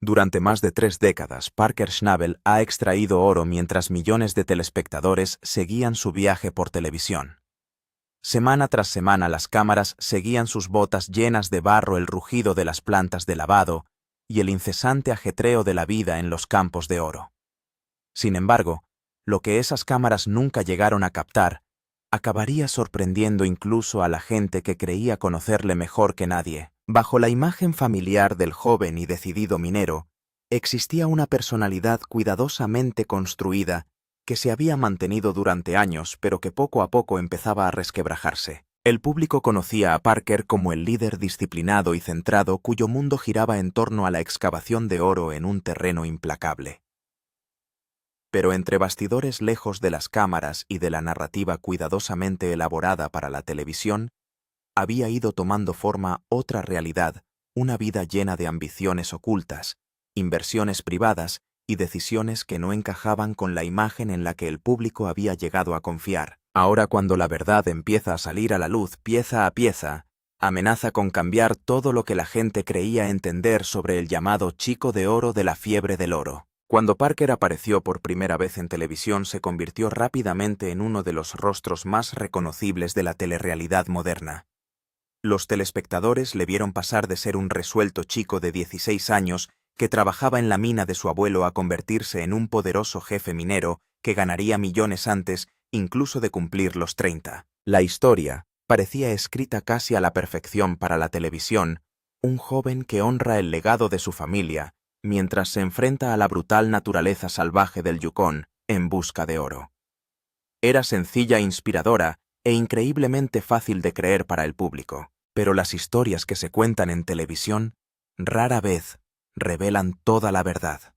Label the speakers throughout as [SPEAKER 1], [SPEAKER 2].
[SPEAKER 1] Durante más de 3 décadas, Parker Schnabel ha extraído oro mientras millones de telespectadores seguían su viaje por televisión. Semana tras semana las cámaras seguían sus botas llenas de barro, el rugido de las plantas de lavado y el incesante ajetreo de la vida en los campos de oro. Sin embargo, lo que esas cámaras nunca llegaron a captar acabaría sorprendiendo incluso a la gente que creía conocerle mejor que nadie. Bajo la imagen familiar del joven y decidido minero, existía una personalidad cuidadosamente construida que se había mantenido durante años, pero que poco a poco empezaba a resquebrajarse. El público conocía a Parker como el líder disciplinado y centrado cuyo mundo giraba en torno a la excavación de oro en un terreno implacable. Pero entre bastidores, lejos de las cámaras y de la narrativa cuidadosamente elaborada para la televisión, había ido tomando forma otra realidad, una vida llena de ambiciones ocultas, inversiones privadas y decisiones que no encajaban con la imagen en la que el público había llegado a confiar. Ahora, cuando la verdad empieza a salir a la luz pieza a pieza, amenaza con cambiar todo lo que la gente creía entender sobre el llamado chico de oro de la fiebre del oro. Cuando Parker apareció por primera vez en televisión, se convirtió rápidamente en uno de los rostros más reconocibles de la telerrealidad moderna. Los telespectadores le vieron pasar de ser un resuelto chico de 16 años que trabajaba en la mina de su abuelo a convertirse en un poderoso jefe minero que ganaría millones antes incluso de cumplir los 30. La historia parecía escrita casi a la perfección para la televisión, un joven que honra el legado de su familia mientras se enfrenta a la brutal naturaleza salvaje del Yukón en busca de oro. Era sencilla, inspiradora e increíblemente fácil de creer para el público, pero las historias que se cuentan en televisión rara vez revelan toda la verdad.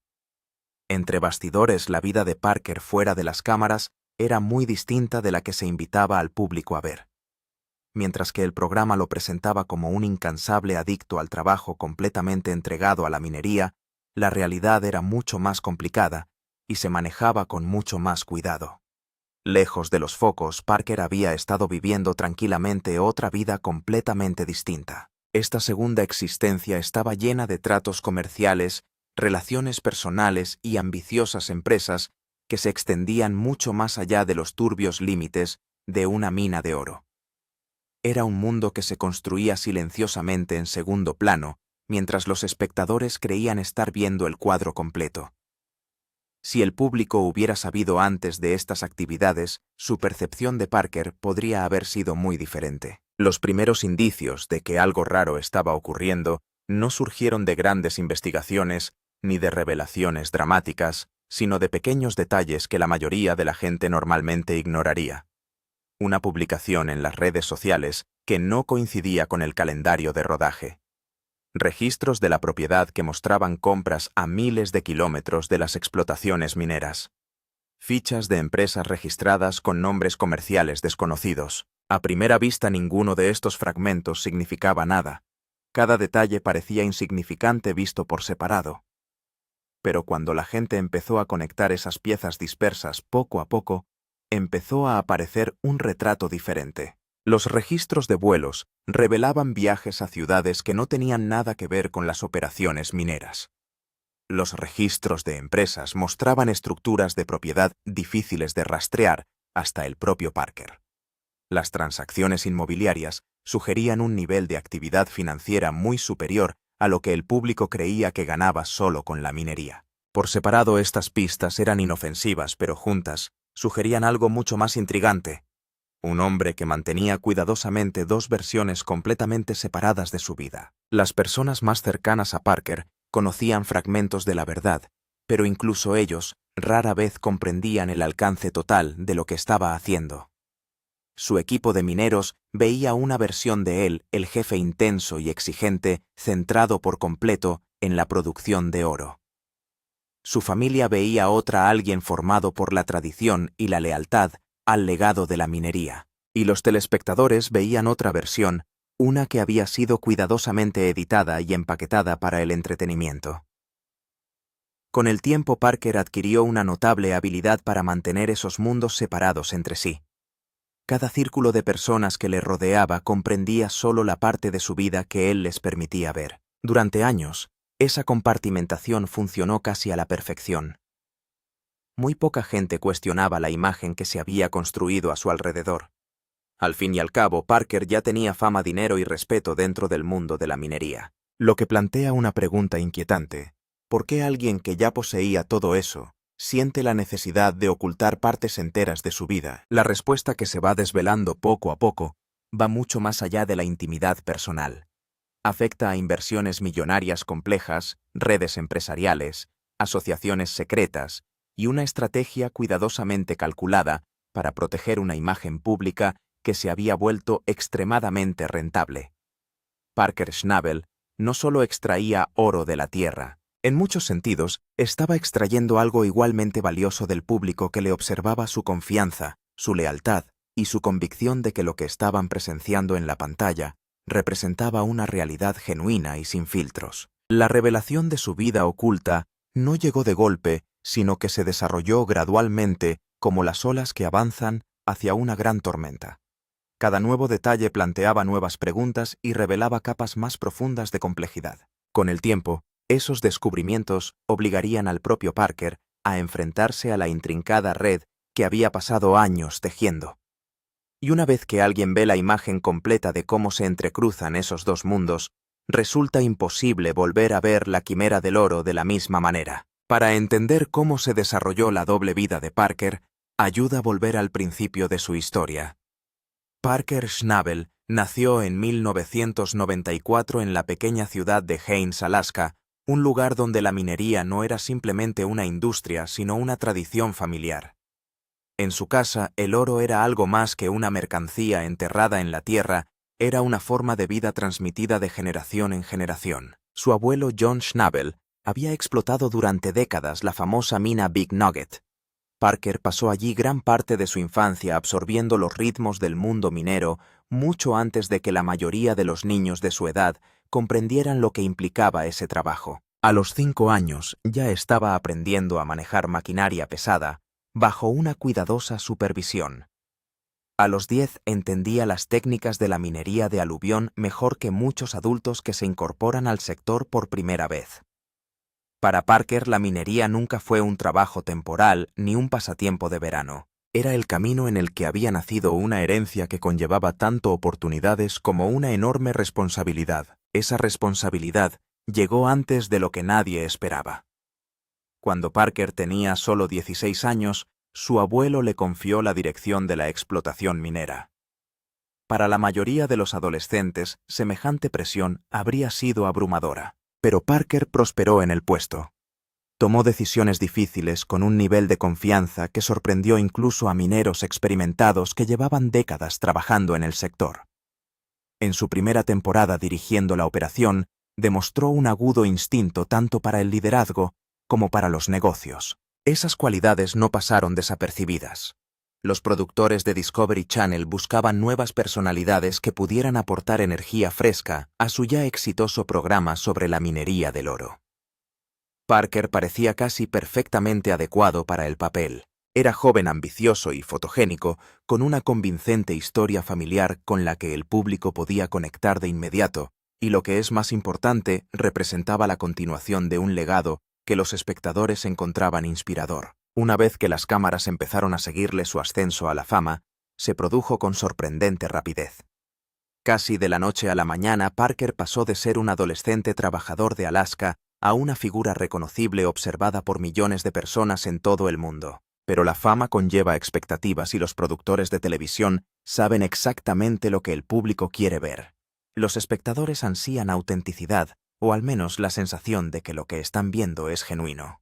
[SPEAKER 1] Entre bastidores, la vida de Parker fuera de las cámaras era muy distinta de la que se invitaba al público a ver. Mientras que el programa lo presentaba como un incansable adicto al trabajo completamente entregado a la minería, la realidad era mucho más complicada y se manejaba con mucho más cuidado. Lejos de los focos, Parker había estado viviendo tranquilamente otra vida completamente distinta. Esta segunda existencia estaba llena de tratos comerciales, relaciones personales y ambiciosas empresas que se extendían mucho más allá de los turbios límites de una mina de oro. Era un mundo que se construía silenciosamente en segundo plano, mientras los espectadores creían estar viendo el cuadro completo. Si el público hubiera sabido antes de estas actividades, su percepción de Parker podría haber sido muy diferente. Los primeros indicios de que algo raro estaba ocurriendo no surgieron de grandes investigaciones ni de revelaciones dramáticas, sino de pequeños detalles que la mayoría de la gente normalmente ignoraría. Una publicación en las redes sociales que no coincidía con el calendario de rodaje. Registros de la propiedad que mostraban compras a miles de kilómetros de las explotaciones mineras. Fichas de empresas registradas con nombres comerciales desconocidos. A primera vista, ninguno de estos fragmentos significaba nada. Cada detalle parecía insignificante visto por separado. Pero cuando la gente empezó a conectar esas piezas dispersas poco a poco, empezó a aparecer un retrato diferente. Los registros de vuelos revelaban viajes a ciudades que no tenían nada que ver con las operaciones mineras. Los registros de empresas mostraban estructuras de propiedad difíciles de rastrear hasta el propio Parker. Las transacciones inmobiliarias sugerían un nivel de actividad financiera muy superior a lo que el público creía que ganaba solo con la minería. Por separado, estas pistas eran inofensivas, pero juntas sugerían algo mucho más intrigante. Un hombre que mantenía cuidadosamente dos versiones completamente separadas de su vida. Las personas más cercanas a Parker conocían fragmentos de la verdad, pero incluso ellos rara vez comprendían el alcance total de lo que estaba haciendo. Su equipo de mineros veía una versión de él, el jefe intenso y exigente, centrado por completo en la producción de oro. Su familia veía otra, alguien formado por la tradición y la lealtad al legado de la minería. Y los telespectadores veían otra versión, una que había sido cuidadosamente editada y empaquetada para el entretenimiento. Con el tiempo, Parker adquirió una notable habilidad para mantener esos mundos separados entre sí. Cada círculo de personas que le rodeaba comprendía solo la parte de su vida que él les permitía ver. Durante años, Esa compartimentación funcionó casi a la perfección. Muy poca gente cuestionaba la imagen que se había construido a su alrededor. Al fin y al cabo, Parker ya tenía fama, dinero y respeto dentro del mundo de la minería. Lo que plantea una pregunta inquietante. ¿Por qué alguien que ya poseía todo eso siente la necesidad de ocultar partes enteras de su vida? La respuesta, que se va desvelando poco a poco, va mucho más allá de la intimidad personal. Afecta a inversiones millonarias complejas, redes empresariales, asociaciones secretas y una estrategia cuidadosamente calculada para proteger una imagen pública que se había vuelto extremadamente rentable. Parker Schnabel no solo extraía oro de la tierra, en muchos sentidos estaba extrayendo algo igualmente valioso del público que le observaba: su confianza, su lealtad y su convicción de que lo que estaban presenciando en la pantalla representaba una realidad genuina y sin filtros. La revelación de su vida oculta no llegó de golpe, sino que se desarrolló gradualmente, como las olas que avanzan hacia una gran tormenta. Cada nuevo detalle planteaba nuevas preguntas y revelaba capas más profundas de complejidad. Con el tiempo, esos descubrimientos obligarían al propio Parker a enfrentarse a la intrincada red que había pasado años tejiendo. Y una vez que alguien ve la imagen completa de cómo se entrecruzan esos dos mundos, resulta imposible volver a ver la quimera del oro de la misma manera. Para entender cómo se desarrolló la doble vida de Parker, ayuda a volver al principio de su historia. Parker Schnabel nació en 1994 en la pequeña ciudad de Haines, Alaska, un lugar donde la minería no era simplemente una industria, sino una tradición familiar. En su casa, el oro era algo más que una mercancía enterrada en la tierra, era una forma de vida transmitida de generación en generación. Su abuelo John Schnabel había explotado durante décadas la famosa mina Big Nugget. Parker pasó allí gran parte de su infancia absorbiendo los ritmos del mundo minero mucho antes de que la mayoría de los niños de su edad comprendieran lo que implicaba ese trabajo. A los 5 años ya estaba aprendiendo a manejar maquinaria pesada bajo una cuidadosa supervisión. A los 10 entendía las técnicas de la minería de aluvión mejor que muchos adultos que se incorporan al sector por primera vez. Para Parker, la minería nunca fue un trabajo temporal ni un pasatiempo de verano. Era el camino en el que había nacido una herencia que conllevaba tanto oportunidades como una enorme responsabilidad. Esa responsabilidad llegó antes de lo que nadie esperaba. Cuando Parker tenía solo 16 años, su abuelo le confió la dirección de la explotación minera. Para la mayoría de los adolescentes, semejante presión habría sido abrumadora. Pero Parker prosperó en el puesto. Tomó decisiones difíciles con un nivel de confianza que sorprendió incluso a mineros experimentados que llevaban décadas trabajando en el sector. En su primera temporada dirigiendo la operación, demostró un agudo instinto tanto para el liderazgo como para los negocios. Esas cualidades no pasaron desapercibidas. Los productores de Discovery Channel buscaban nuevas personalidades que pudieran aportar energía fresca a su ya exitoso programa sobre la minería del oro. Parker parecía casi perfectamente adecuado para el papel. Era joven, ambicioso y fotogénico, con una convincente historia familiar con la que el público podía conectar de inmediato, y lo que es más importante, representaba la continuación de un legado que los espectadores encontraban inspirador. Una vez que las cámaras empezaron a seguirle su ascenso a la fama, se produjo con sorprendente rapidez. Casi de la noche a la mañana, Parker pasó de ser un adolescente trabajador de Alaska a una figura reconocible observada por millones de personas en todo el mundo. Pero la fama conlleva expectativas y los productores de televisión saben exactamente lo que el público quiere ver. Los espectadores ansían autenticidad, o al menos la sensación de que lo que están viendo es genuino.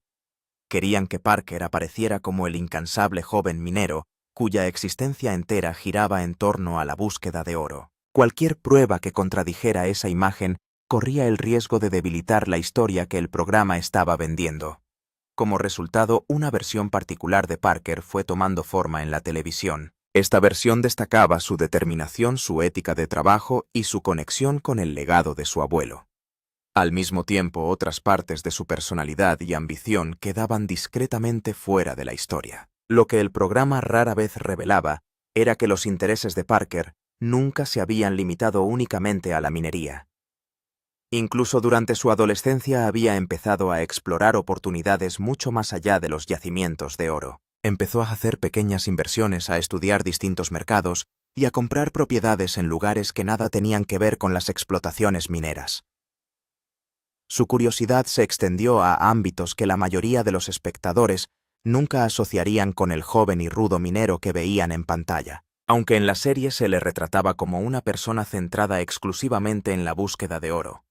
[SPEAKER 1] Querían que Parker apareciera como el incansable joven minero, cuya existencia entera giraba en torno a la búsqueda de oro. Cualquier prueba que contradijera esa imagen corría el riesgo de debilitar la historia que el programa estaba vendiendo. Como resultado, una versión particular de Parker fue tomando forma en la televisión. Esta versión destacaba su determinación, su ética de trabajo y su conexión con el legado de su abuelo. Al mismo tiempo, otras partes de su personalidad y ambición quedaban discretamente fuera de la historia. Lo que el programa rara vez revelaba era que los intereses de Parker nunca se habían limitado únicamente a la minería. Incluso durante su adolescencia había empezado a explorar oportunidades mucho más allá de los yacimientos de oro. Empezó a hacer pequeñas inversiones, a estudiar distintos mercados y a comprar propiedades en lugares que nada tenían que ver con las explotaciones mineras. Su curiosidad se extendió a ámbitos que la mayoría de los espectadores nunca asociarían con el joven y rudo minero que veían en pantalla. Aunque en la serie se le retrataba como una persona centrada exclusivamente en la búsqueda de oro,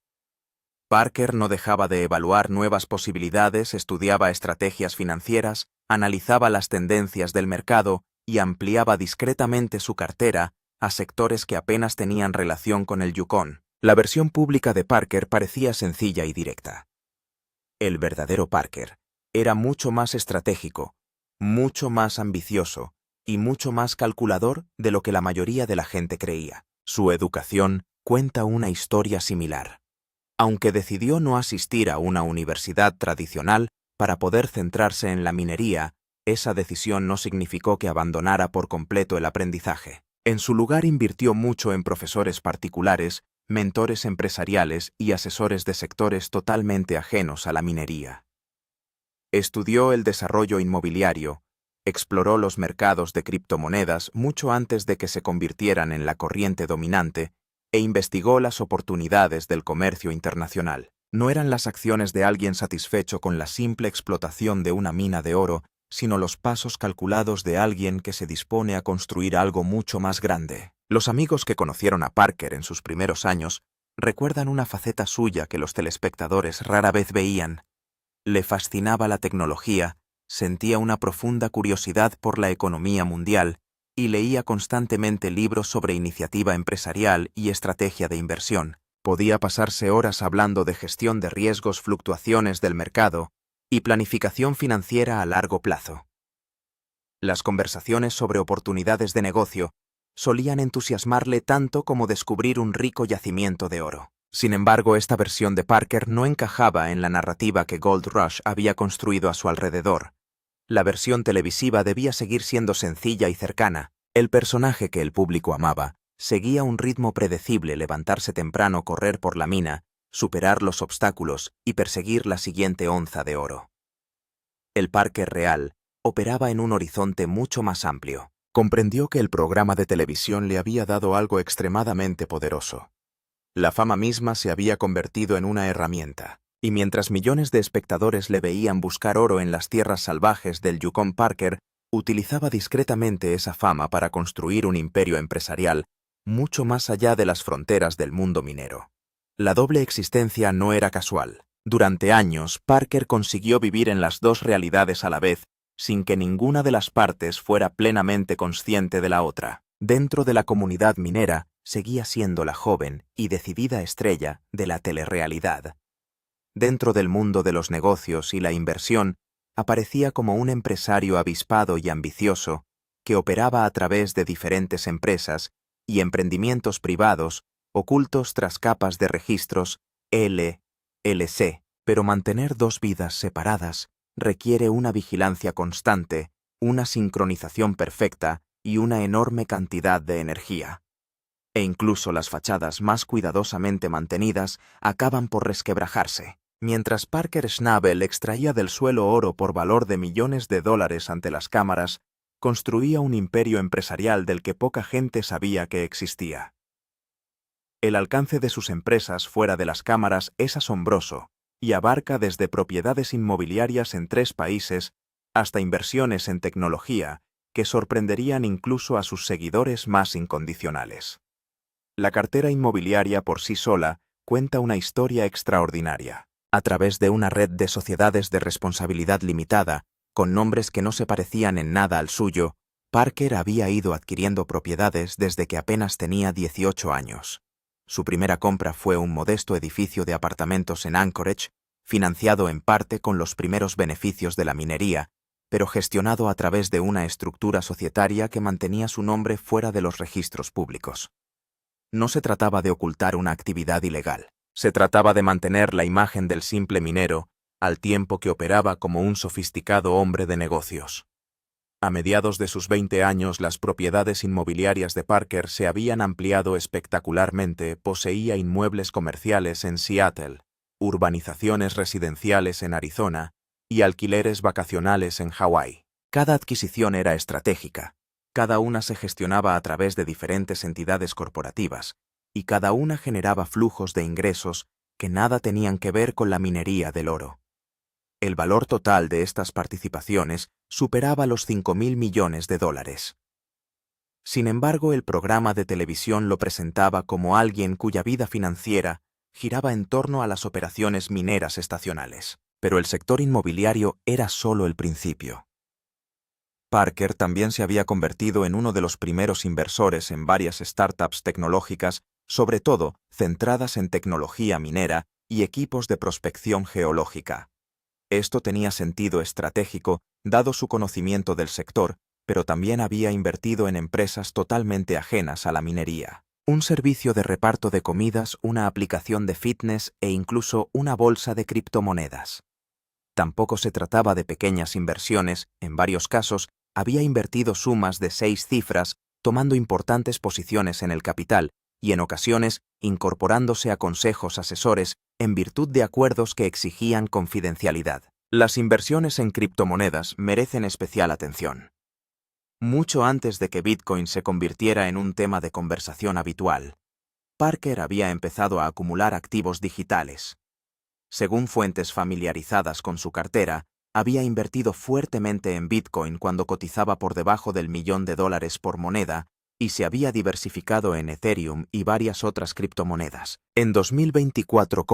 [SPEAKER 1] Parker no dejaba de evaluar nuevas posibilidades, estudiaba estrategias financieras, analizaba las tendencias del mercado y ampliaba discretamente su cartera a sectores que apenas tenían relación con el Yukon. La versión pública de Parker parecía sencilla y directa. El verdadero Parker era mucho más estratégico, mucho más ambicioso y mucho más calculador de lo que la mayoría de la gente creía. Su educación cuenta una historia similar. Aunque decidió no asistir a una universidad tradicional para poder centrarse en la minería, esa decisión no significó que abandonara por completo el aprendizaje. En su lugar invirtió mucho en profesores particulares, mentores empresariales y asesores de sectores totalmente ajenos a la minería. Estudió el desarrollo inmobiliario, exploró los mercados de criptomonedas mucho antes de que se convirtieran en la corriente dominante, e investigó las oportunidades del comercio internacional. No eran las acciones de alguien satisfecho con la simple explotación de una mina de oro, sino los pasos calculados de alguien que se dispone a construir algo mucho más grande. Los amigos que conocieron a Parker en sus primeros años recuerdan una faceta suya que los telespectadores rara vez veían. Le fascinaba la tecnología, sentía una profunda curiosidad por la economía mundial y leía constantemente libros sobre iniciativa empresarial y estrategia de inversión. Podía pasarse horas hablando de gestión de riesgos, fluctuaciones del mercado y planificación financiera a largo plazo. Las conversaciones sobre oportunidades de negocio solían entusiasmarle tanto como descubrir un rico yacimiento de oro. Sin embargo, esta versión de Parker no encajaba en la narrativa que Gold Rush había construido a su alrededor. La versión televisiva debía seguir siendo sencilla y cercana. El personaje que el público amaba seguía un ritmo predecible: levantarse temprano, correr por la mina, superar los obstáculos y perseguir la siguiente onza de oro. El Parker real operaba en un horizonte mucho más amplio. Comprendió que el programa de televisión le había dado algo extremadamente poderoso. La fama misma se había convertido en una herramienta. Y mientras millones de espectadores le veían buscar oro en las tierras salvajes del Yukon, Parker utilizaba discretamente esa fama para construir un imperio empresarial mucho más allá de las fronteras del mundo minero. La doble existencia no era casual. Durante años, Parker consiguió vivir en las dos realidades a la vez, sin que ninguna de las partes fuera plenamente consciente de la otra. Dentro de la comunidad minera, seguía siendo la joven y decidida estrella de la telerrealidad. Dentro del mundo de los negocios y la inversión, aparecía como un empresario avispado y ambicioso que operaba a través de diferentes empresas y emprendimientos privados ocultos tras capas de registros LLC. Pero mantener dos vidas separadas requiere una vigilancia constante, una sincronización perfecta y una enorme cantidad de energía. E incluso las fachadas más cuidadosamente mantenidas acaban por resquebrajarse. Mientras Parker Schnabel extraía del suelo oro por valor de millones de dólares ante las cámaras, construía un imperio empresarial del que poca gente sabía que existía. El alcance de sus empresas fuera de las cámaras es asombroso y abarca desde propiedades inmobiliarias en 3 países hasta inversiones en tecnología que sorprenderían incluso a sus seguidores más incondicionales. La cartera inmobiliaria por sí sola cuenta una historia extraordinaria. A través de una red de sociedades de responsabilidad limitada, con nombres que no se parecían en nada al suyo, Parker había ido adquiriendo propiedades desde que apenas tenía 18 años. Su primera compra fue un modesto edificio de apartamentos en Anchorage, financiado en parte con los primeros beneficios de la minería, pero gestionado a través de una estructura societaria que mantenía su nombre fuera de los registros públicos. No se trataba de ocultar una actividad ilegal. Se trataba de mantener la imagen del simple minero, al tiempo que operaba como un sofisticado hombre de negocios. A mediados de sus 20 años, las propiedades inmobiliarias de Parker se habían ampliado espectacularmente. Poseía inmuebles comerciales en Seattle, urbanizaciones residenciales en Arizona y alquileres vacacionales en Hawái. Cada adquisición era estratégica. Cada una se gestionaba a través de diferentes entidades corporativas, y cada una generaba flujos de ingresos que nada tenían que ver con la minería del oro. El valor total de estas participaciones superaba los $5.000 millones. Sin embargo, el programa de televisión lo presentaba como alguien cuya vida financiera giraba en torno a las operaciones mineras estacionales. Pero el sector inmobiliario era solo el principio. Parker también se había convertido en uno de los primeros inversores en varias startups tecnológicas, sobre todo centradas en tecnología minera y equipos de prospección geológica. Esto tenía sentido estratégico, dado su conocimiento del sector, pero también había invertido en empresas totalmente ajenas a la minería. Un servicio de reparto de comidas, una aplicación de fitness e incluso una bolsa de criptomonedas. Tampoco se trataba de pequeñas inversiones, en varios casos había invertido sumas de 6 cifras, tomando importantes posiciones en el capital y en ocasiones incorporándose a consejos asesores en virtud de acuerdos que exigían confidencialidad. Las inversiones en criptomonedas merecen especial atención. Mucho antes de que Bitcoin se convirtiera en un tema de conversación habitual, Parker había empezado a acumular activos digitales. Según fuentes familiarizadas con su cartera, había invertido fuertemente en Bitcoin cuando cotizaba por debajo del $1.000.000 por moneda y se había diversificado en Ethereum y varias otras criptomonedas. En 2024,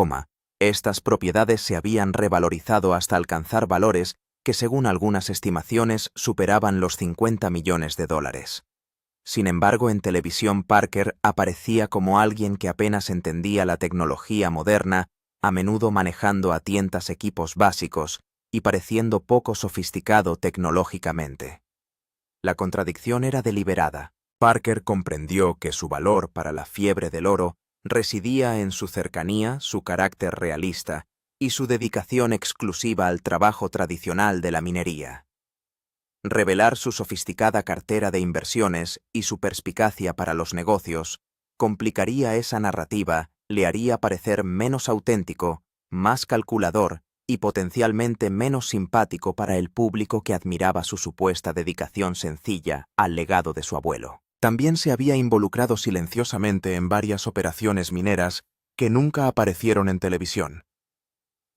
[SPEAKER 1] estas propiedades se habían revalorizado hasta alcanzar valores que, según algunas estimaciones, superaban los $50 millones. Sin embargo, en televisión Parker aparecía como alguien que apenas entendía la tecnología moderna, a menudo manejando a tientas equipos básicos y pareciendo poco sofisticado tecnológicamente. La contradicción era deliberada. Parker comprendió que su valor para la fiebre del oro residía en su cercanía, su carácter realista y su dedicación exclusiva al trabajo tradicional de la minería. Revelar su sofisticada cartera de inversiones y su perspicacia para los negocios complicaría esa narrativa, le haría parecer menos auténtico, más calculador y potencialmente menos simpático para el público que admiraba su supuesta dedicación sencilla al legado de su abuelo. También se había involucrado silenciosamente en varias operaciones mineras que nunca aparecieron en televisión.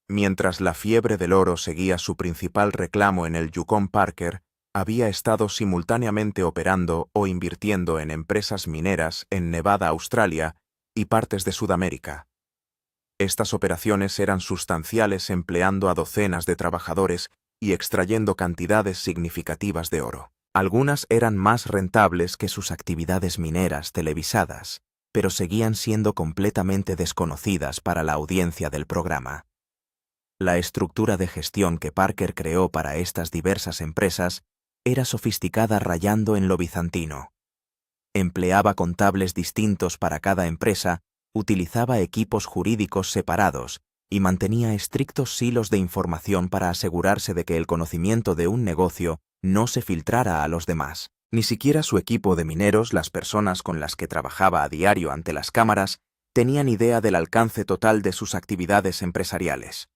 [SPEAKER 1] Mientras la fiebre del oro seguía su principal reclamo en el Yukon, Parker había estado simultáneamente operando o invirtiendo en empresas mineras en Nevada, Australia, y partes de Sudamérica. Estas operaciones eran sustanciales, empleando a docenas de trabajadores y extrayendo cantidades significativas de oro. Algunas eran más rentables que sus actividades mineras televisadas, pero seguían siendo completamente desconocidas para la audiencia del programa. La estructura de gestión que Parker creó para estas diversas empresas era sofisticada, rayando en lo bizantino. Empleaba contables distintos para cada empresa, utilizaba equipos jurídicos separados y mantenía estrictos silos de información para asegurarse de que el conocimiento de un negocio no se filtrara a los demás. Ni siquiera su equipo de mineros, las personas con las que trabajaba a diario ante las cámaras, tenían idea del alcance total de sus actividades empresariales.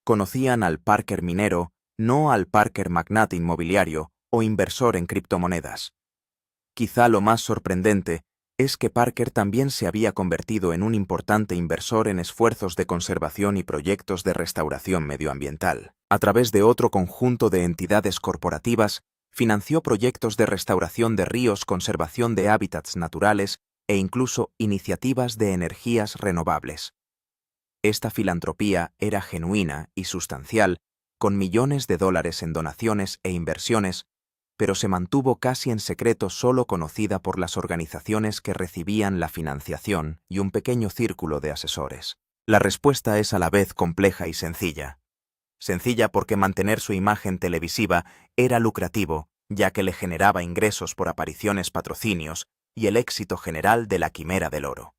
[SPEAKER 1] Conocían al Parker minero, no al Parker magnate inmobiliario o inversor en criptomonedas. Quizá lo más sorprendente es que Parker también se había convertido en un importante inversor en esfuerzos de conservación y proyectos de restauración medioambiental. A través de otro conjunto de entidades corporativas, financió proyectos de restauración de ríos, conservación de hábitats naturales e incluso iniciativas de energías renovables. Esta filantropía era genuina y sustancial, con millones de dólares en donaciones e inversiones, pero se mantuvo casi en secreto, solo conocida por las organizaciones que recibían la financiación y un pequeño círculo de asesores. La respuesta es a la vez compleja y sencilla. Sencilla porque mantener su imagen televisiva era lucrativo, ya que le generaba ingresos por apariciones, patrocinios y el éxito general de la quimera del oro.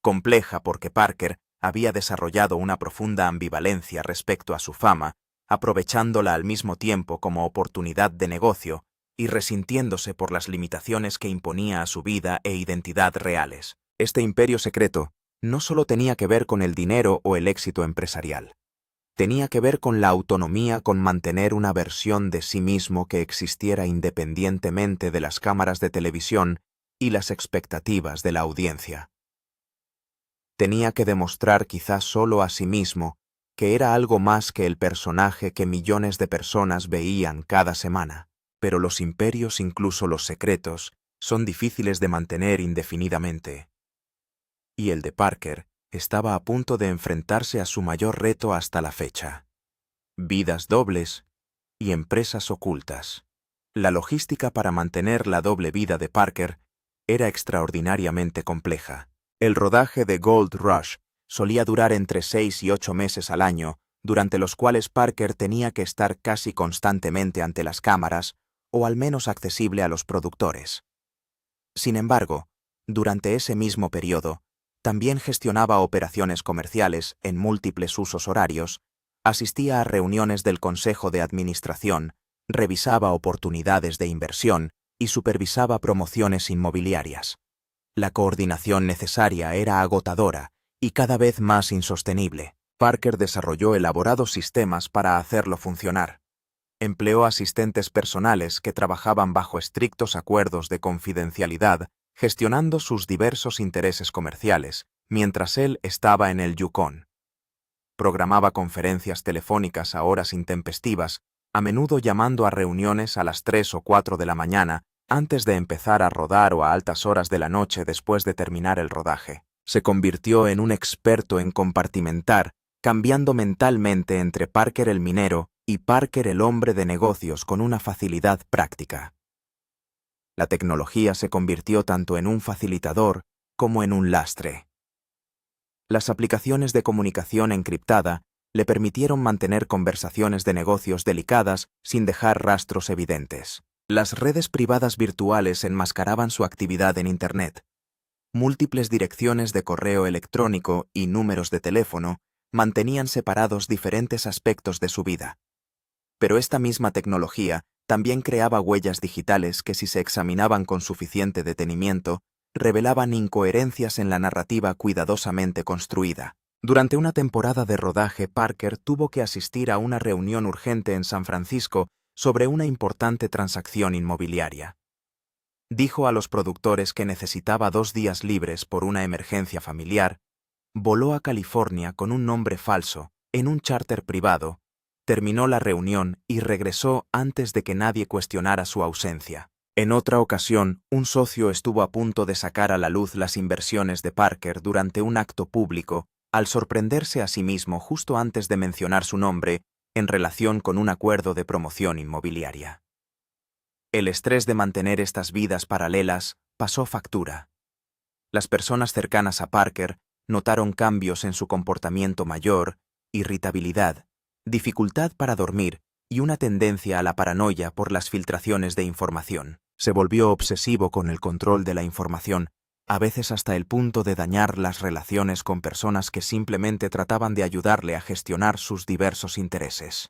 [SPEAKER 1] Compleja porque Parker había desarrollado una profunda ambivalencia respecto a su fama aprovechándola al mismo tiempo como oportunidad de negocio y resintiéndose por las limitaciones que imponía a su vida e identidad reales. Este imperio secreto no solo tenía que ver con el dinero o el éxito empresarial. Tenía que ver con la autonomía, con mantener una versión de sí mismo que existiera independientemente de las cámaras de televisión y las expectativas de la audiencia. Tenía que demostrar quizás solo a sí mismo que era algo más que el personaje que millones de personas veían cada semana. Pero los imperios, incluso los secretos, son difíciles de mantener indefinidamente. Y el de Parker estaba a punto de enfrentarse a su mayor reto hasta la fecha: vidas dobles y empresas ocultas. La logística para mantener la doble vida de Parker era extraordinariamente compleja. El rodaje de Gold Rush solía durar entre 6 y 8 meses al año, durante los cuales Parker tenía que estar casi constantemente ante las cámaras o al menos accesible a los productores. Sin embargo, durante ese mismo periodo, también gestionaba operaciones comerciales en múltiples usos horarios, asistía a reuniones del Consejo de Administración, revisaba oportunidades de inversión y supervisaba promociones inmobiliarias. La coordinación necesaria era agotadora y cada vez más insostenible. Parker desarrolló elaborados sistemas para hacerlo funcionar. Empleó asistentes personales que trabajaban bajo estrictos acuerdos de confidencialidad, gestionando sus diversos intereses comerciales, mientras él estaba en el Yukon. Programaba conferencias telefónicas a horas intempestivas, a menudo llamando a reuniones a las 3 o 4 de la mañana, antes de empezar a rodar o a altas horas de la noche después de terminar el rodaje. Se convirtió en un experto en compartimentar, cambiando mentalmente entre Parker el minero y Parker el hombre de negocios con una facilidad práctica. La tecnología se convirtió tanto en un facilitador como en un lastre. Las aplicaciones de comunicación encriptada le permitieron mantener conversaciones de negocios delicadas sin dejar rastros evidentes. Las redes privadas virtuales enmascaraban su actividad en Internet. Múltiples direcciones de correo electrónico y números de teléfono mantenían separados diferentes aspectos de su vida. Pero esta misma tecnología también creaba huellas digitales que, si se examinaban con suficiente detenimiento, revelaban incoherencias en la narrativa cuidadosamente construida. Durante una temporada de rodaje, Parker tuvo que asistir a una reunión urgente en San Francisco sobre una importante transacción inmobiliaria. Dijo a los productores que necesitaba 2 días libres por una emergencia familiar, voló a California con un nombre falso, en un charter privado, terminó la reunión y regresó antes de que nadie cuestionara su ausencia. En otra ocasión, un socio estuvo a punto de sacar a la luz las inversiones de Parker durante un acto público, al sorprenderse a sí mismo justo antes de mencionar su nombre en relación con un acuerdo de promoción inmobiliaria. El estrés de mantener estas vidas paralelas pasó factura. Las personas cercanas a Parker notaron cambios en su comportamiento mayor, irritabilidad, dificultad para dormir y una tendencia a la paranoia por las filtraciones de información. Se volvió obsesivo con el control de la información, a veces hasta el punto de dañar las relaciones con personas que simplemente trataban de ayudarle a gestionar sus diversos intereses.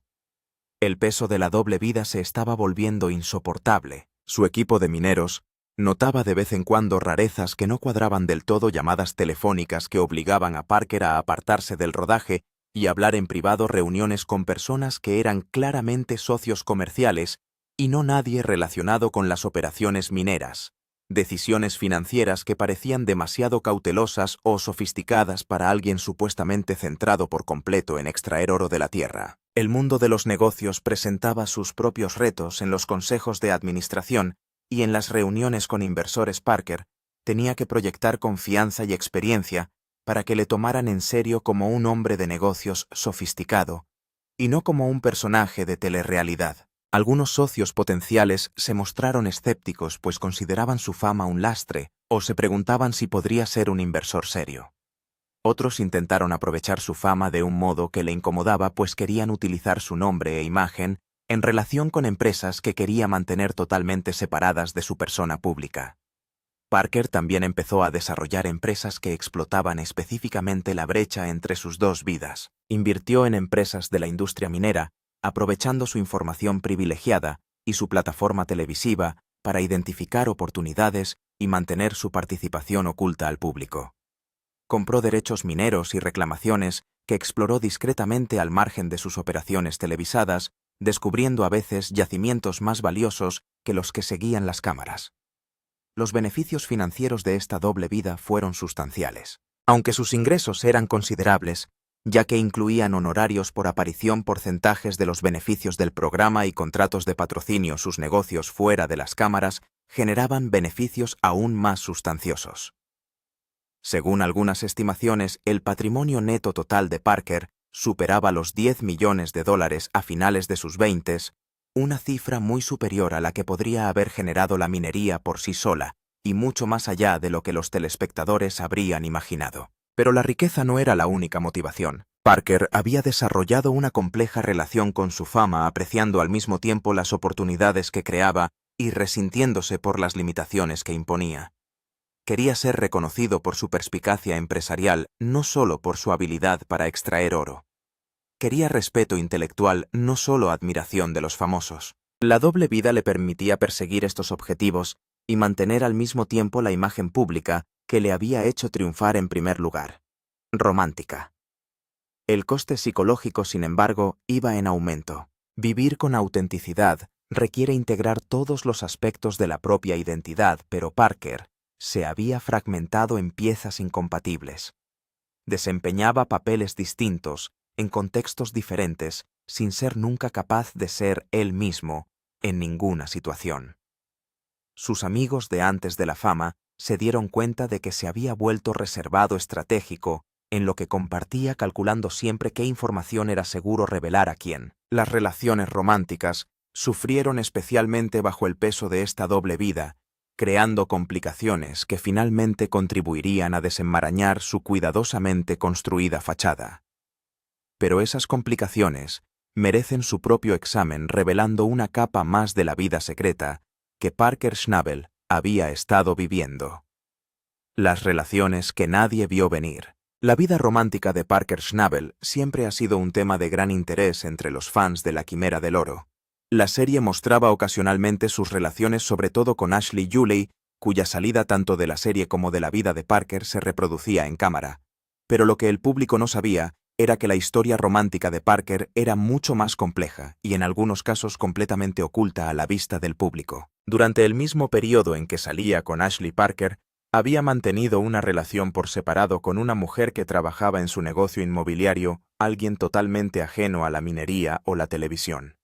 [SPEAKER 1] El peso de la doble vida se estaba volviendo insoportable. Su equipo de mineros notaba de vez en cuando rarezas que no cuadraban del todo, llamadas telefónicas que obligaban a Parker a apartarse del rodaje y hablar en privado, reuniones con personas que eran claramente socios comerciales y no nadie relacionado con las operaciones mineras, decisiones financieras que parecían demasiado cautelosas o sofisticadas para alguien supuestamente centrado por completo en extraer oro de la tierra. El mundo de los negocios presentaba sus propios retos en los consejos de administración y en las reuniones con inversores. Parker tenía que proyectar confianza y experiencia para que le tomaran en serio como un hombre de negocios sofisticado y no como un personaje de telerrealidad. Algunos socios potenciales se mostraron escépticos, pues consideraban su fama un lastre o se preguntaban si podría ser un inversor serio. Otros intentaron aprovechar su fama de un modo que le incomodaba, pues querían utilizar su nombre e imagen en relación con empresas que quería mantener totalmente separadas de su persona pública. Parker también empezó a desarrollar empresas que explotaban específicamente la brecha entre sus dos vidas. Invirtió en empresas de la industria minera, aprovechando su información privilegiada y su plataforma televisiva para identificar oportunidades y mantener su participación oculta al público. Compró derechos mineros y reclamaciones que exploró discretamente al margen de sus operaciones televisadas, descubriendo a veces yacimientos más valiosos que los que seguían las cámaras. Los beneficios financieros de esta doble vida fueron sustanciales, aunque sus ingresos eran considerables, ya que incluían honorarios por aparición, porcentajes de los beneficios del programa y contratos de patrocinio. Sus negocios fuera de las cámaras generaban beneficios aún más sustanciosos. Según algunas estimaciones, el patrimonio neto total de Parker superaba los $10 millones a finales de sus 20s, una cifra muy superior a la que podría haber generado la minería por sí sola y mucho más allá de lo que los telespectadores habrían imaginado. Pero la riqueza no era la única motivación. Parker había desarrollado una compleja relación con su fama, apreciando al mismo tiempo las oportunidades que creaba y resintiéndose por las limitaciones que imponía. Quería ser reconocido por su perspicacia empresarial, no solo por su habilidad para extraer oro. Quería respeto intelectual, no solo admiración de los famosos. La doble vida le permitía perseguir estos objetivos y mantener al mismo tiempo la imagen pública que le había hecho triunfar en primer lugar. Romántica. El coste psicológico, sin embargo, iba en aumento. Vivir con autenticidad requiere integrar todos los aspectos de la propia identidad, pero Parker se había fragmentado en piezas incompatibles. Desempeñaba papeles distintos, en contextos diferentes, sin ser nunca capaz de ser él mismo, en ninguna situación. Sus amigos de antes de la fama se dieron cuenta de que se había vuelto reservado, estratégico, en lo que compartía, calculando siempre qué información era seguro revelar a quién. Las relaciones románticas sufrieron especialmente bajo el peso de esta doble vida, creando complicaciones que finalmente contribuirían a desenmarañar su cuidadosamente construida fachada. Pero esas complicaciones merecen su propio examen, revelando una capa más de la vida secreta que Parker Schnabel había estado viviendo. Las relaciones que nadie vio venir. La vida romántica de Parker Schnabel siempre ha sido un tema de gran interés entre los fans de La Quimera del Oro. La serie mostraba ocasionalmente sus relaciones, sobre todo con Ashley Julie, cuya salida tanto de la serie como de la vida de Parker se reproducía en cámara. Pero lo que el público no sabía era que la historia romántica de Parker era mucho más compleja y en algunos casos completamente oculta a la vista del público. Durante el mismo periodo en que salía con Ashley, Parker había mantenido una relación por separado con una mujer que trabajaba en su negocio inmobiliario, alguien totalmente ajeno a la minería o la televisión.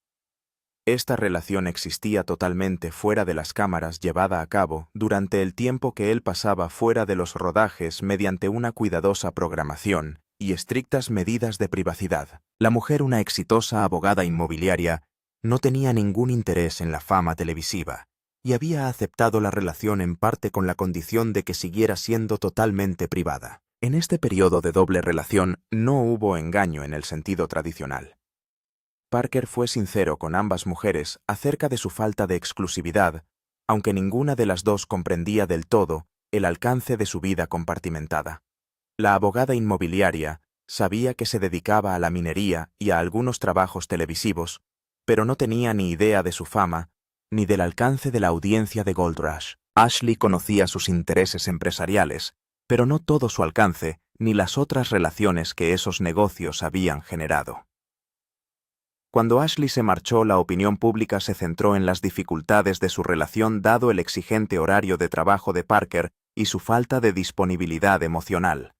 [SPEAKER 1] Esta relación existía totalmente fuera de las cámaras, llevada a cabo durante el tiempo que él pasaba fuera de los rodajes mediante una cuidadosa programación y estrictas medidas de privacidad. La mujer, una exitosa abogada inmobiliaria, no tenía ningún interés en la fama televisiva y había aceptado la relación en parte con la condición de que siguiera siendo totalmente privada. En este periodo de doble relación no hubo engaño en el sentido tradicional. Parker fue sincero con ambas mujeres acerca de su falta de exclusividad, aunque ninguna de las dos comprendía del todo el alcance de su vida compartimentada. La abogada inmobiliaria sabía que se dedicaba a la minería y a algunos trabajos televisivos, pero no tenía ni idea de su fama ni del alcance de la audiencia de Gold Rush. Ashley conocía sus intereses empresariales, pero no todo su alcance ni las otras relaciones que esos negocios habían generado. Cuando Ashley se marchó, la opinión pública se centró en las dificultades de su relación dado el exigente horario de trabajo de Parker y su falta de disponibilidad emocional.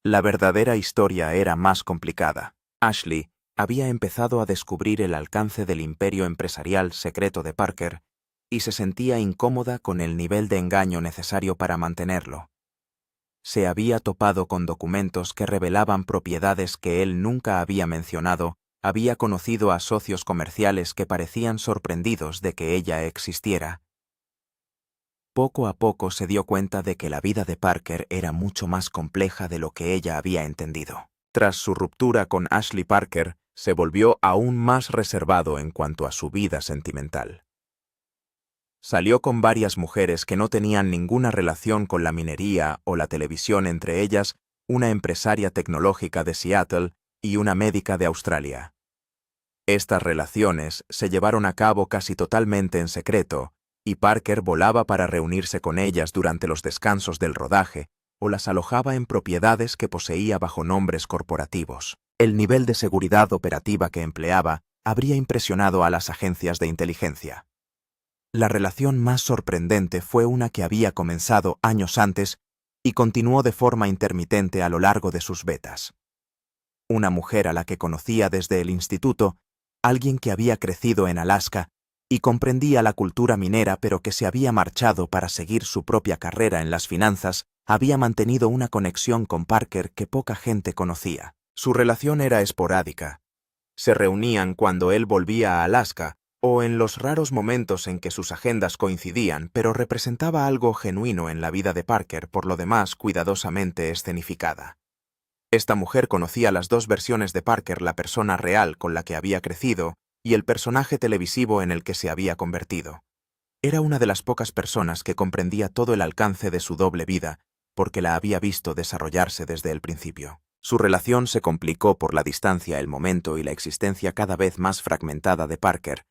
[SPEAKER 1] La verdadera historia era más complicada. Ashley había empezado a descubrir el alcance del imperio empresarial secreto de Parker y se sentía incómoda con el nivel de engaño necesario para mantenerlo. Se había topado con documentos que revelaban propiedades que él nunca había mencionado. Había conocido a socios comerciales que parecían sorprendidos de que ella existiera. Poco a poco se dio cuenta de que la vida de Parker era mucho más compleja de lo que ella había entendido. Tras su ruptura con Ashley, Parker se volvió aún más reservado en cuanto a su vida sentimental. Salió con varias mujeres que no tenían ninguna relación con la minería o la televisión, entre ellas una empresaria tecnológica de Seattle y una médica de Australia. Estas relaciones se llevaron a cabo casi totalmente en secreto, y Parker volaba para reunirse con ellas durante los descansos del rodaje o las alojaba en propiedades que poseía bajo nombres corporativos. El nivel de seguridad operativa que empleaba habría impresionado a las agencias de inteligencia. La relación más sorprendente fue una que había comenzado años antes y continuó de forma intermitente a lo largo de sus betas. Una mujer a la que conocía desde el instituto, alguien que había crecido en Alaska y comprendía la cultura minera pero que se había marchado para seguir su propia carrera en las finanzas, había mantenido una conexión con Parker que poca gente conocía. Su relación era esporádica. Se reunían cuando él volvía a Alaska o en los raros momentos en que sus agendas coincidían, pero representaba algo genuino en la vida de Parker, por lo demás cuidadosamente escenificada. Esta mujer conocía las dos versiones de Parker, la persona real con la que había crecido y el personaje televisivo en el que se había convertido. Era una de las pocas personas que comprendía todo el alcance de su doble vida, porque la había visto desarrollarse desde el principio. Su relación se complicó por la distancia, el momento y la existencia cada vez más fragmentada de Parker,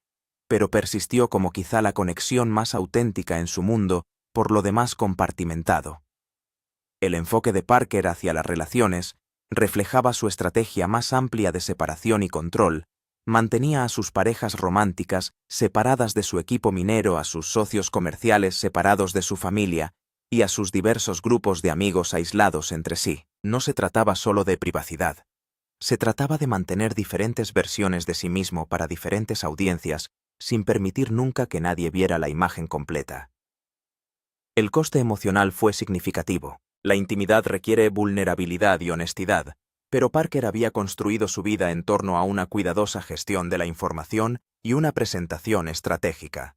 [SPEAKER 1] pero persistió como quizá la conexión más auténtica en su mundo, por lo demás compartimentado. El enfoque de Parker hacia las relaciones reflejaba su estrategia más amplia de separación y control. Mantenía a sus parejas románticas separadas de su equipo minero, a sus socios comerciales separados de su familia y a sus diversos grupos de amigos aislados entre sí. No se trataba solo de privacidad. Se trataba de mantener diferentes versiones de sí mismo para diferentes audiencias, sin permitir nunca que nadie viera la imagen completa. El coste emocional fue significativo. La intimidad requiere vulnerabilidad y honestidad, pero Parker había construido su vida en torno a una cuidadosa gestión de la información y una presentación estratégica.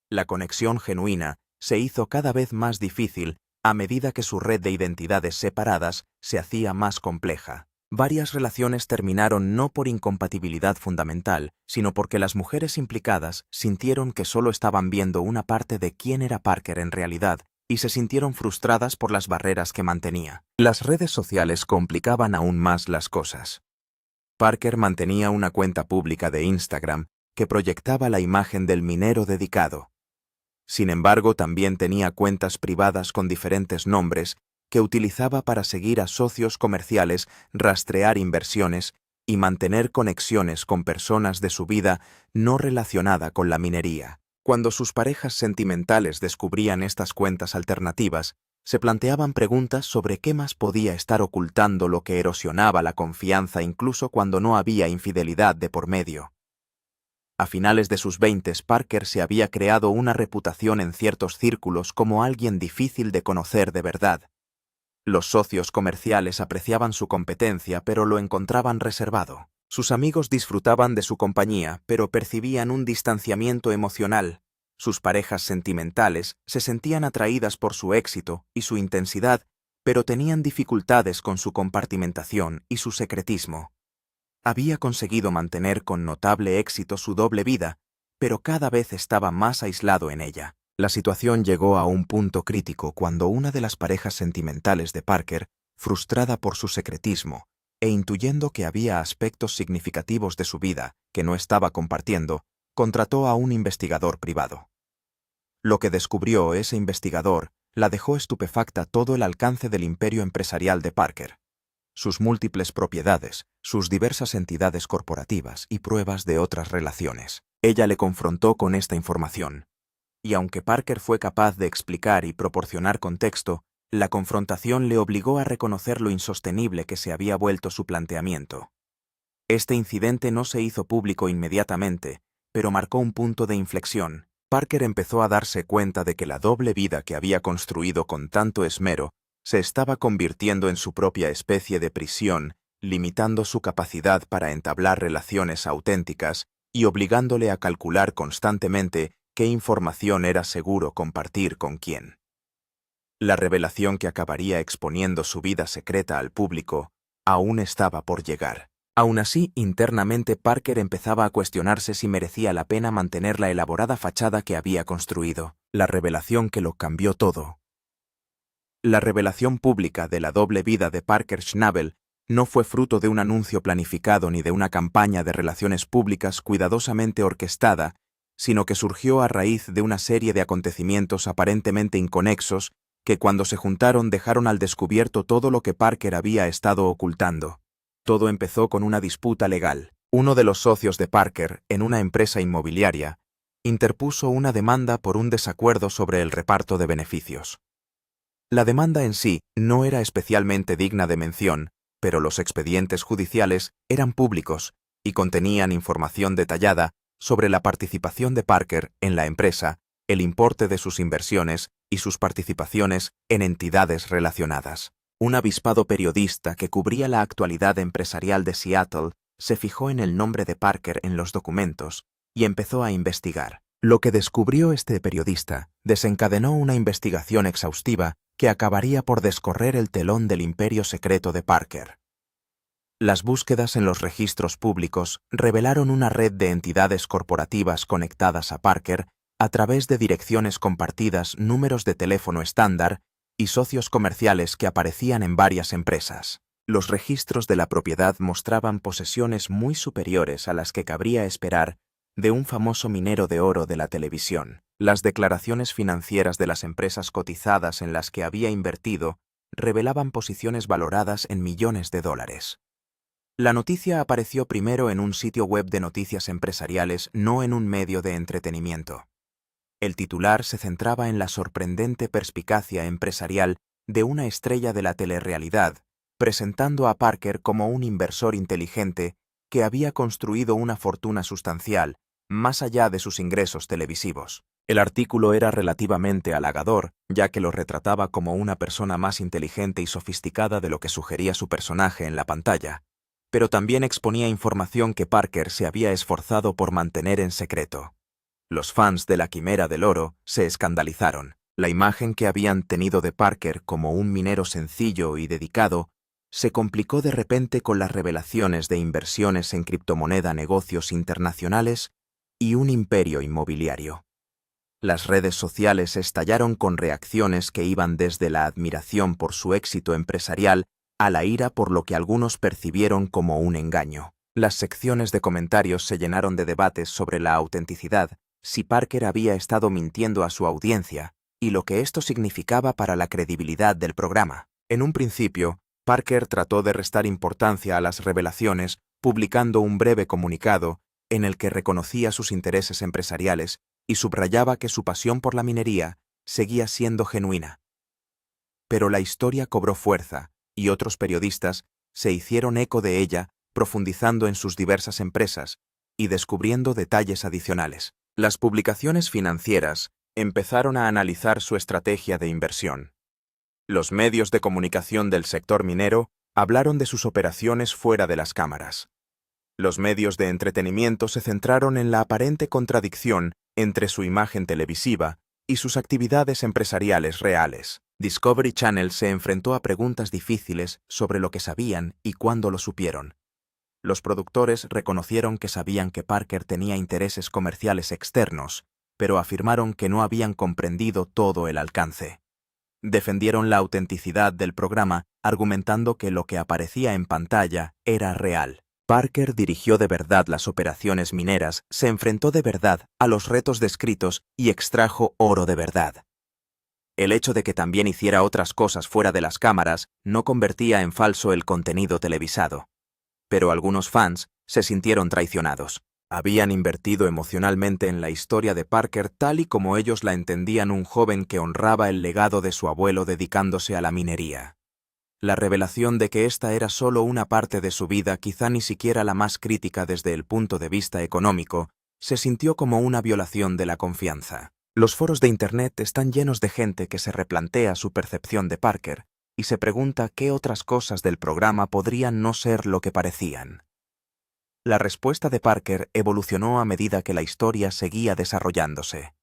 [SPEAKER 1] La conexión genuina se hizo cada vez más difícil a medida que su red de identidades separadas se hacía más compleja. Varias relaciones terminaron no por incompatibilidad fundamental, sino porque las mujeres implicadas sintieron que solo estaban viendo una parte de quién era Parker en realidad y se sintieron frustradas por las barreras que mantenía. Las redes sociales complicaban aún más las cosas. Parker mantenía una cuenta pública de Instagram que proyectaba la imagen del minero dedicado. Sin embargo, también tenía cuentas privadas con diferentes nombres que utilizaba para seguir a socios comerciales, rastrear inversiones y mantener conexiones con personas de su vida no relacionada con la minería. Cuando sus parejas sentimentales descubrían estas cuentas alternativas, se planteaban preguntas sobre qué más podía estar ocultando, lo que erosionaba la confianza incluso cuando no había infidelidad de por medio. A finales de sus 20, Parker se había creado una reputación en ciertos círculos como alguien difícil de conocer de verdad. Los socios comerciales apreciaban su competencia, pero lo encontraban reservado. Sus amigos disfrutaban de su compañía, pero percibían un distanciamiento emocional. Sus parejas sentimentales se sentían atraídas por su éxito y su intensidad, pero tenían dificultades con su compartimentación y su secretismo. Había conseguido mantener con notable éxito su doble vida, pero cada vez estaba más aislado en ella. La situación llegó a un punto crítico cuando una de las parejas sentimentales de Parker, frustrada por su secretismo e intuyendo que había aspectos significativos de su vida que no estaba compartiendo, contrató a un investigador privado. Lo que descubrió ese investigador la dejó estupefacta: todo el alcance del imperio empresarial de Parker, sus múltiples propiedades, sus diversas entidades corporativas y pruebas de otras relaciones. Ella le confrontó con esta información, y aunque Parker fue capaz de explicar y proporcionar contexto, la confrontación le obligó a reconocer lo insostenible que se había vuelto su planteamiento. Este incidente no se hizo público inmediatamente, pero marcó un punto de inflexión. Parker empezó a darse cuenta de que la doble vida que había construido con tanto esmero se estaba convirtiendo en su propia especie de prisión, limitando su capacidad para entablar relaciones auténticas y obligándole a calcular constantemente qué información era seguro compartir con quién. La revelación que acabaría exponiendo su vida secreta al público aún estaba por llegar. Aún así, internamente Parker empezaba a cuestionarse si merecía la pena mantener la elaborada fachada que había construido. La revelación que lo cambió todo. La revelación pública de la doble vida de Parker Schnabel No fue fruto de un anuncio planificado ni de una campaña de relaciones públicas cuidadosamente orquestada, sino que surgió a raíz de una serie de acontecimientos aparentemente inconexos que cuando se juntaron dejaron al descubierto todo lo que Parker había estado ocultando. Todo empezó con una disputa legal. Uno de los socios de Parker, en una empresa inmobiliaria, interpuso una demanda por un desacuerdo sobre el reparto de beneficios. La demanda en sí no era especialmente digna de mención, pero los expedientes judiciales eran públicos y contenían información detallada sobre la participación de Parker en la empresa, el importe de sus inversiones y sus participaciones en entidades relacionadas. Un avispado periodista que cubría la actualidad empresarial de Seattle se fijó en el nombre de Parker en los documentos y empezó a investigar. Lo que descubrió este periodista desencadenó una investigación exhaustiva que acabaría por descorrer el telón del imperio secreto de Parker. Las búsquedas en los registros públicos revelaron una red de entidades corporativas conectadas a Parker a través de direcciones compartidas, números de teléfono estándar y socios comerciales que aparecían en varias empresas. Los registros de la propiedad mostraban posesiones muy superiores a las que cabría esperar de un famoso minero de oro de la televisión. Las declaraciones financieras de las empresas cotizadas en las que había invertido revelaban posiciones valoradas en millones de dólares. La noticia apareció primero en un sitio web de noticias empresariales, no en un medio de entretenimiento. El titular se centraba en la sorprendente perspicacia empresarial de una estrella de la telerrealidad, presentando a Parker como un inversor inteligente que había construido una fortuna sustancial más allá de sus ingresos televisivos. El artículo era relativamente halagador, ya que lo retrataba como una persona más inteligente y sofisticada de lo que sugería su personaje en la pantalla, pero también exponía información que Parker se había esforzado por mantener en secreto. Los fans de la Quimera del Oro se escandalizaron. La imagen que habían tenido de Parker como un minero sencillo y dedicado se complicó de repente con las revelaciones de inversiones en criptomoneda, negocios internacionales y un imperio inmobiliario. Las redes sociales estallaron con reacciones que iban desde la admiración por su éxito empresarial a la ira por lo que algunos percibieron como un engaño. Las secciones de comentarios se llenaron de debates sobre la autenticidad, si Parker había estado mintiendo a su audiencia y lo que esto significaba para la credibilidad del programa. En un principio, Parker trató de restar importancia a las revelaciones, publicando un breve comunicado en el que reconocía sus intereses empresariales y subrayaba que su pasión por la minería seguía siendo genuina. Pero la historia cobró fuerza y otros periodistas se hicieron eco de ella, profundizando en sus diversas empresas y descubriendo detalles adicionales. Las publicaciones financieras empezaron a analizar su estrategia de inversión. Los medios de comunicación del sector minero hablaron de sus operaciones fuera de las cámaras. Los medios de entretenimiento se centraron en la aparente contradicción entre su imagen televisiva y sus actividades empresariales reales. Discovery Channel se enfrentó a preguntas difíciles sobre lo que sabían y cuándo lo supieron. Los productores reconocieron que sabían que Parker tenía intereses comerciales externos, pero afirmaron que no habían comprendido todo el alcance. Defendieron la autenticidad del programa, argumentando que lo que aparecía en pantalla era real. Parker dirigió de verdad las operaciones mineras, se enfrentó de verdad a los retos descritos y extrajo oro de verdad. El hecho de que también hiciera otras cosas fuera de las cámaras no convertía en falso el contenido televisado. Pero algunos fans se sintieron traicionados. Habían invertido emocionalmente en la historia de Parker tal y como ellos la entendían, un joven que honraba el legado de su abuelo dedicándose a la minería. La revelación de que esta era solo una parte de su vida, quizá ni siquiera la más crítica desde el punto de vista económico, se sintió como una violación de la confianza. Los foros de Internet están llenos de gente que se replantea su percepción de Parker y se pregunta qué otras cosas del programa podrían no ser lo que parecían. La respuesta de Parker evolucionó a medida que la historia seguía desarrollándose.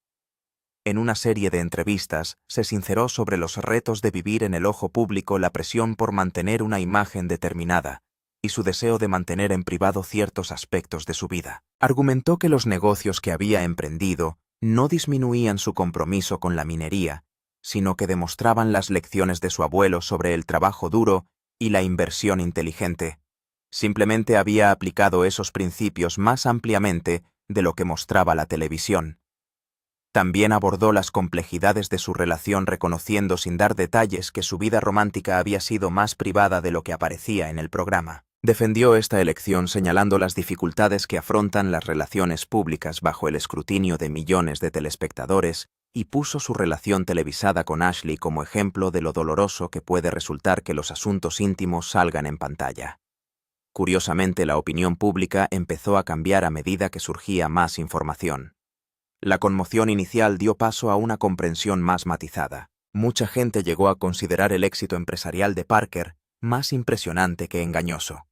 [SPEAKER 1] En una serie de entrevistas, se sinceró sobre los retos de vivir en el ojo público, la presión por mantener una imagen determinada y su deseo de mantener en privado ciertos aspectos de su vida. Argumentó que los negocios que había emprendido no disminuían su compromiso con la minería, sino que demostraban las lecciones de su abuelo sobre el trabajo duro y la inversión inteligente. Simplemente había aplicado esos principios más ampliamente de lo que mostraba la televisión. También abordó las complejidades de su relación, reconociendo sin dar detalles que su vida romántica había sido más privada de lo que aparecía en el programa. Defendió esta elección señalando las dificultades que afrontan las relaciones públicas bajo el escrutinio de millones de telespectadores y puso su relación televisada con Ashley como ejemplo de lo doloroso que puede resultar que los asuntos íntimos salgan en pantalla. Curiosamente, la opinión pública empezó a cambiar a medida que surgía más información. La conmoción inicial dio paso a una comprensión más matizada. Mucha gente llegó a considerar el éxito empresarial de Parker más impresionante que engañoso.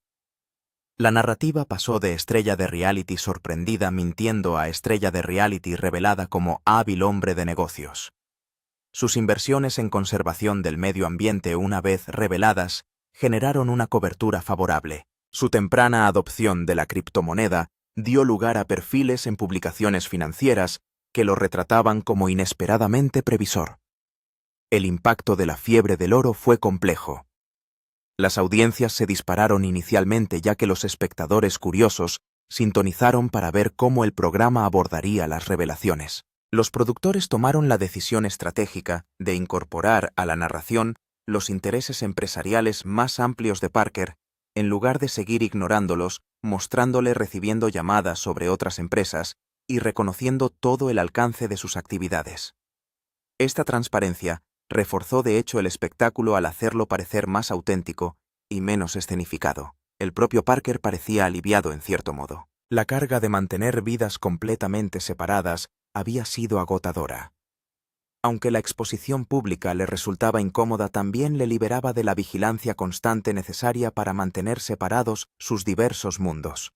[SPEAKER 1] La narrativa pasó de estrella de reality sorprendida mintiendo a estrella de reality revelada como hábil hombre de negocios. Sus inversiones en conservación del medio ambiente, una vez reveladas, generaron una cobertura favorable. Su temprana adopción de la criptomoneda dio lugar a perfiles en publicaciones financieras que lo retrataban como inesperadamente previsor. El impacto de la fiebre del oro fue complejo. Las audiencias se dispararon inicialmente ya que los espectadores curiosos sintonizaron para ver cómo el programa abordaría las revelaciones. Los productores tomaron la decisión estratégica de incorporar a la narración los intereses empresariales más amplios de Parker, en lugar de seguir ignorándolos, mostrándole recibiendo llamadas sobre otras empresas y reconociendo todo el alcance de sus actividades. Esta transparencia reforzó de hecho el espectáculo al hacerlo parecer más auténtico y menos escenificado. El propio Parker parecía aliviado en cierto modo. La carga de mantener vidas completamente separadas había sido agotadora. Aunque la exposición pública le resultaba incómoda, también le liberaba de la vigilancia constante necesaria para mantener separados sus diversos mundos.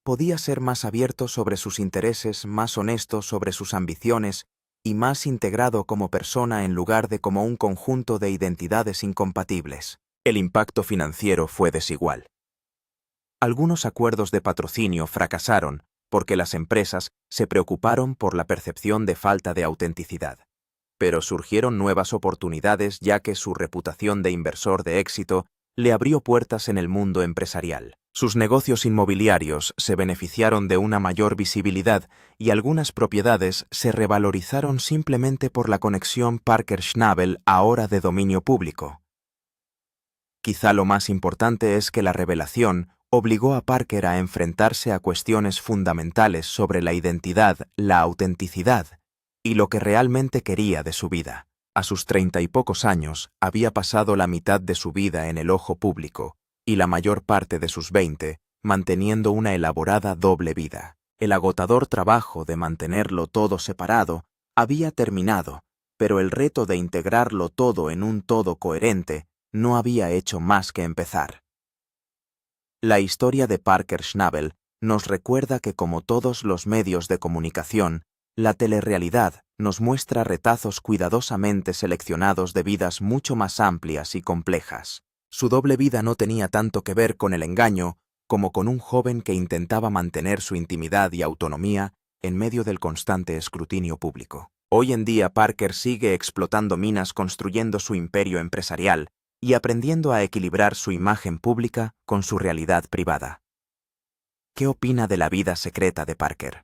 [SPEAKER 1] Podía ser más abierto sobre sus intereses, más honesto sobre sus ambiciones y más integrado como persona en lugar de como un conjunto de identidades incompatibles. El impacto financiero fue desigual. Algunos acuerdos de patrocinio fracasaron porque las empresas se preocuparon por la percepción de falta de autenticidad. Pero surgieron nuevas oportunidades ya que su reputación de inversor de éxito le abrió puertas en el mundo empresarial. Sus negocios inmobiliarios se beneficiaron de una mayor visibilidad y algunas propiedades se revalorizaron simplemente por la conexión Parker-Schnabel ahora de dominio público. Quizá lo más importante es que la revelación obligó a Parker a enfrentarse a cuestiones fundamentales sobre la identidad, la autenticidad y lo que realmente quería de su vida. A sus 30 y pocos años, había pasado la mitad de su vida en el ojo público y la mayor parte de sus 20 manteniendo una elaborada doble vida. El agotador trabajo de mantenerlo todo separado había terminado, pero el reto de integrarlo todo en un todo coherente no había hecho más que empezar. La historia de Parker-Schnabel nos recuerda que, como todos los medios de comunicación, la telerrealidad nos muestra retazos cuidadosamente seleccionados de vidas mucho más amplias y complejas. Su doble vida no tenía tanto que ver con el engaño como con un joven que intentaba mantener su intimidad y autonomía en medio del constante escrutinio público. Hoy en día Parker sigue explotando minas, construyendo su imperio empresarial y aprendiendo a equilibrar su imagen pública con su realidad privada. ¿Qué opina de la vida secreta de Parker?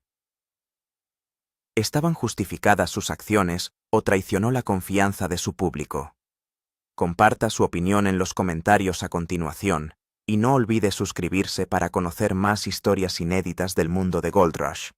[SPEAKER 1] ¿Estaban justificadas sus acciones o traicionó la confianza de su público? Comparta su opinión en los comentarios a continuación y no olvide suscribirse para conocer más historias inéditas del mundo de Gold Rush.